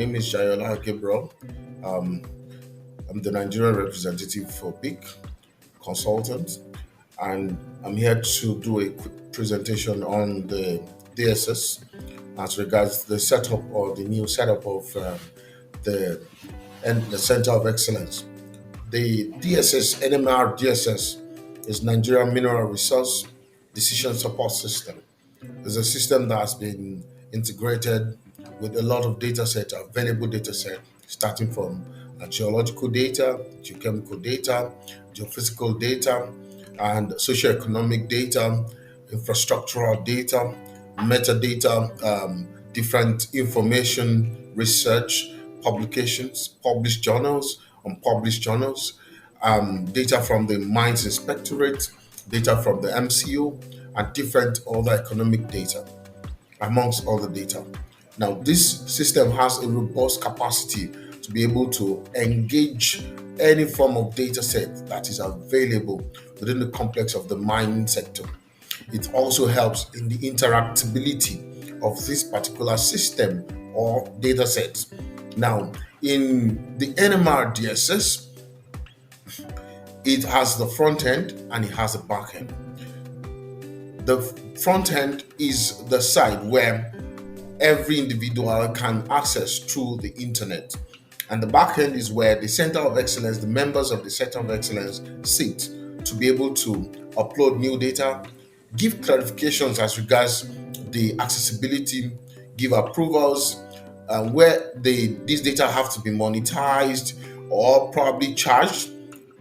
name is Dele Alake, bro. Um, I'm the Nigerian representative for BIC Consultants, and I'm here to do a quick presentation on the DSS as regards the setup or the new setup of the the Center of Excellence. The DSS NMRDSS is Nigerian Mineral Resource Decision Support System. It's a system that has been integrated with a lot of data set, available data set, starting from geological data, geochemical data, geophysical data, and socioeconomic data, infrastructural data, metadata, different information, research, publications, published journals, unpublished journals, data from the Mines Inspectorate, data from the MCO, and different other economic data, amongst other data. Now, this system has a robust capacity to be able to engage any form of data set that is available within the complex of the mining sector. It also helps in the interactability of this particular system or data sets. Now, in the NMRDSS, it has the front end and it has the back end. The front end is the side where every individual can access through the internet. And the back end is where the Center of Excellence, the members of the Center of Excellence sit to be able to upload new data, give clarifications as regards the accessibility, give approvals, where these data have to be monetized or probably charged.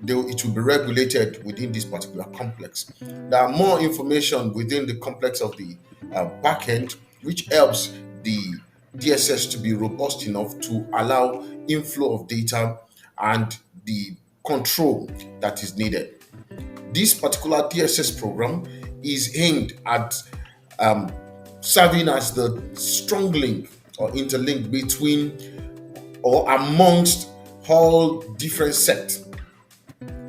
It will be regulated within this particular complex. There are more information within the complex of the backend, which helps the DSS to be robust enough to allow inflow of data and the control that is needed. This particular DSS program is aimed at serving as the strong link or interlink between or amongst all different sects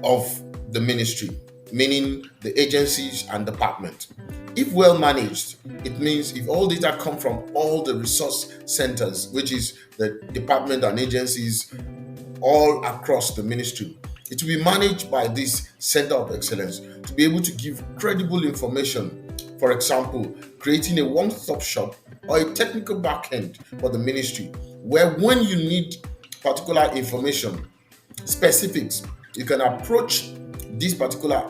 of the ministry, meaning the agencies and departments. If well managed, it means if all data come from all the resource centers, which is the department and agencies all across the ministry, it will be managed by this center of excellence to be able to give credible information. For example, creating a one-stop shop or a technical backend for the ministry, where when you need particular information, specifics, you can approach this particular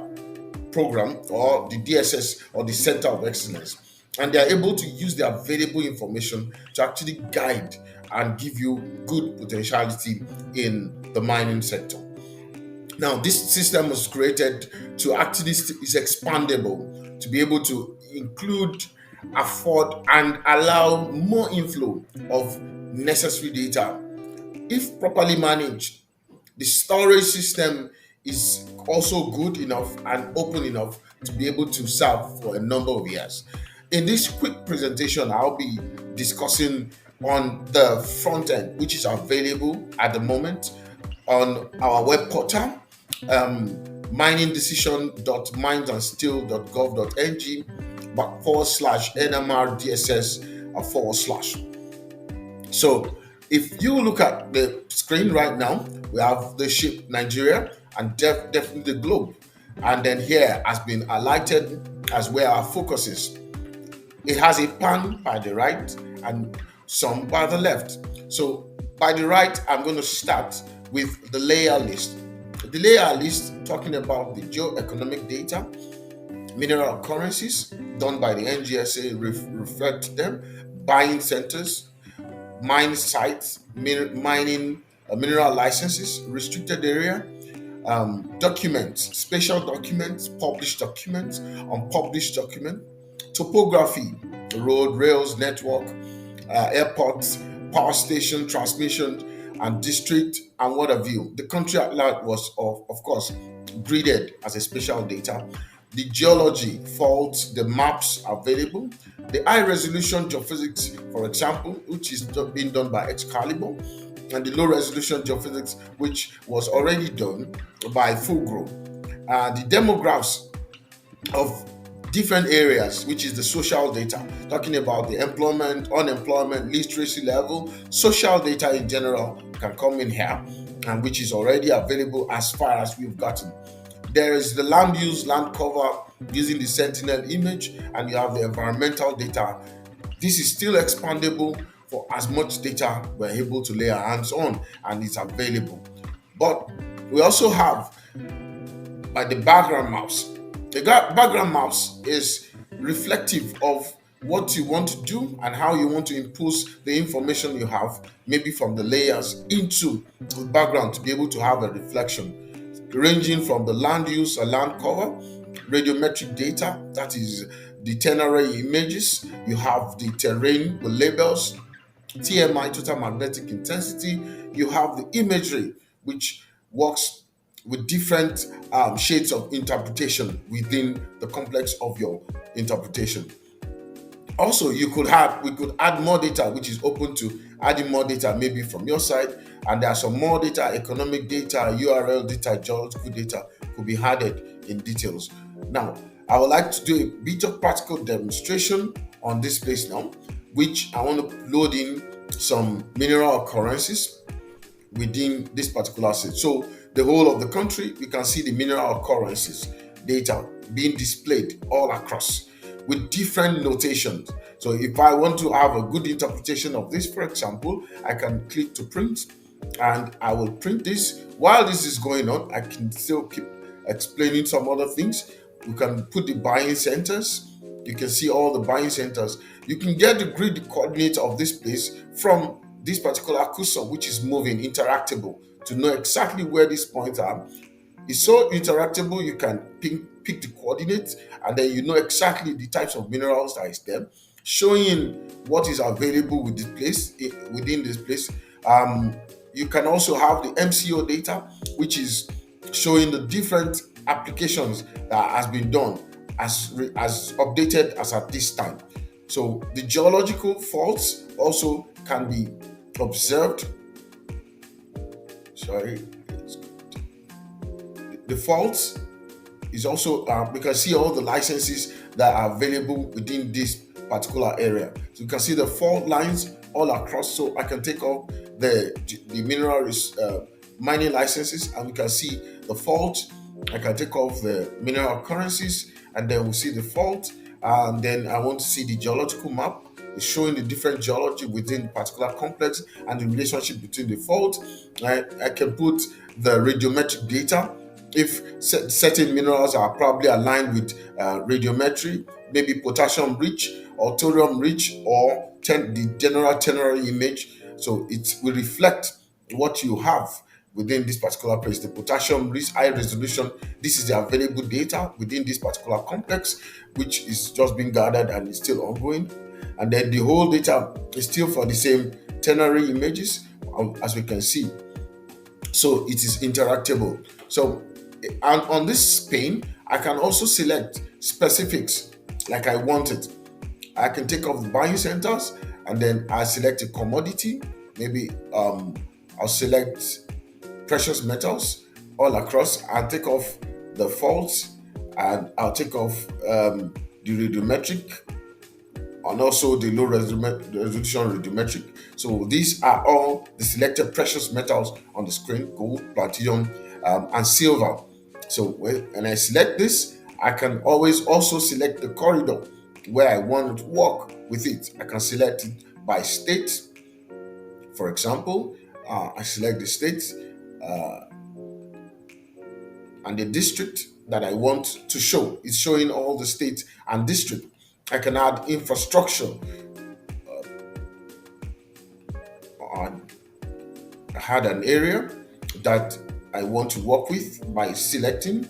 program or the DSS or the Center of Excellence, and they are able to use the available information to actually guide and give you good potentiality in the mining sector. Now, this system was created to actually is expandable to be able to include, afford, and allow more inflow of necessary data. If properly managed, the storage system is also good enough and open enough to be able to serve for a number of years. In this quick presentation, I'll be discussing on the front end, which is available at the moment on our web portal, miningdecision.minesandsteel.gov.ng /NMRDSS/. So if you look at the screen right now, we have the ship Nigeria and definitely the globe. And then here has been highlighted as where our focus is. It has a pan by the right and some by the left. So by the right, I'm going to start with the layer list. The layer list talking about the geoeconomic data, mineral occurrences done by the NGSA, referred to them, buying centers, mine sites, mining mineral licenses, restricted area, documents, special documents, published documents, unpublished document, topography, road, rails, network, airports, power station, transmission, and district, and what have you. The country at large was, of course, graded as a special data. The geology, faults, the maps available, the high resolution geophysics, for example, which is being done by Excalibur, and the low resolution geophysics, which was already done by Fulgro. The demographs of different areas, which is the social data, talking about the employment, unemployment, literacy level, social data in general can come in here, and which is already available as far as we've gotten. There is the land use, land cover using the Sentinel image, and you have the environmental data. This is still expandable for as much data we're able to lay our hands on, and it's available. But we also have the background maps. The background maps is reflective of what you want to do and how you want to impose the information you have, maybe from the layers into the background to be able to have a reflection, ranging from the land use or land cover, radiometric data, that is the ten array images, you have the terrain with labels, TMI, total magnetic intensity, you have the imagery, which works with different shades of interpretation within the complex of your interpretation. Also, we could add more data, which is open to adding more data maybe from your side, and there are some more data, economic data, URL data, geological data could be added in details. Now, I would like to do a bit of practical demonstration on this place now, which I want to load in some mineral occurrences within this particular set. So the whole of the country, we can see the mineral occurrences data being displayed all across with different notations. So if I want to have a good interpretation of this, for example, I can click to print, and I will print this. While this is going on, I can still keep explaining some other things. We can put the buying centers. You can see all the buying centers. You can get the grid coordinates of this place from this particular cursor, which is moving, interactable, to know exactly where these points are. It's so interactable, you can pick the coordinates, and then you know exactly the types of minerals that is there, showing what is available with this place, within this place. You can also have the MCO data, which is showing the different applications that has been done as updated as at this time. So the geological faults also can be observed. Sorry, the faults is also we can see all the licenses that are available within this particular area. So you can see the fault lines all across. So I can take off the mineral mining licenses, and we can see the fault. I can take off the mineral occurrences, and then we'll see the fault. And then I want to see the geological map. It's showing the different geology within particular complex and the relationship between the fault. I can put the radiometric data. If certain minerals are probably aligned with radiometry, maybe potassium rich or thorium rich, or the general ternary image. So it will reflect what you have within this particular place. The potassium rich, high resolution, this is the available data within this particular complex, which is just being gathered and is still ongoing. And then the whole data is still for the same ternary images, as we can see. So it is interactable. So, and on this pane, I can also select specifics like I want it. I can take off the buying centers, and then I select a commodity. Maybe I'll select precious metals all across, and take off the faults, and I'll take off the radiometric, and also the low resolution radiometric. So these are all the selected precious metals on the screen: gold, platinum, and silver. So when I select this, I can always also select the corridor where I want to walk with it. I can select it by state. For example, I select the state and the district that I want to show. It's showing all the states and district. I can add infrastructure. I had an area that I want to work with by selecting.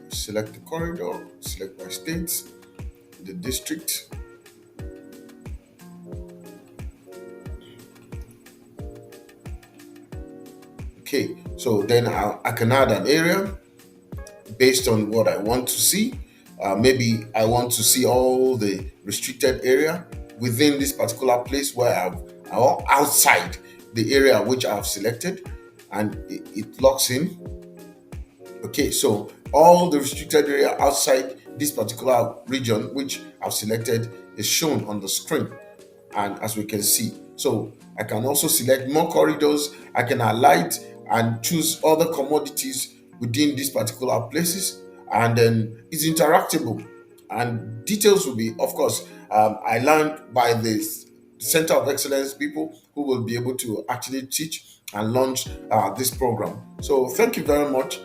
Select the corridor, select by states, the district. Okay, so then I can add an area based on what I want to see. Maybe I want to see all the restricted area within this particular place where or outside the area which I have selected, and it locks in. Okay, so all the restricted area outside this particular region, which I've selected, is shown on the screen. And as we can see, so I can also select more corridors. I can alight and choose other commodities within these particular places, and then it's interactable. And details will be, of course, I learned by this Center of Excellence people who will be able to actually teach and launch this program. So thank you very much.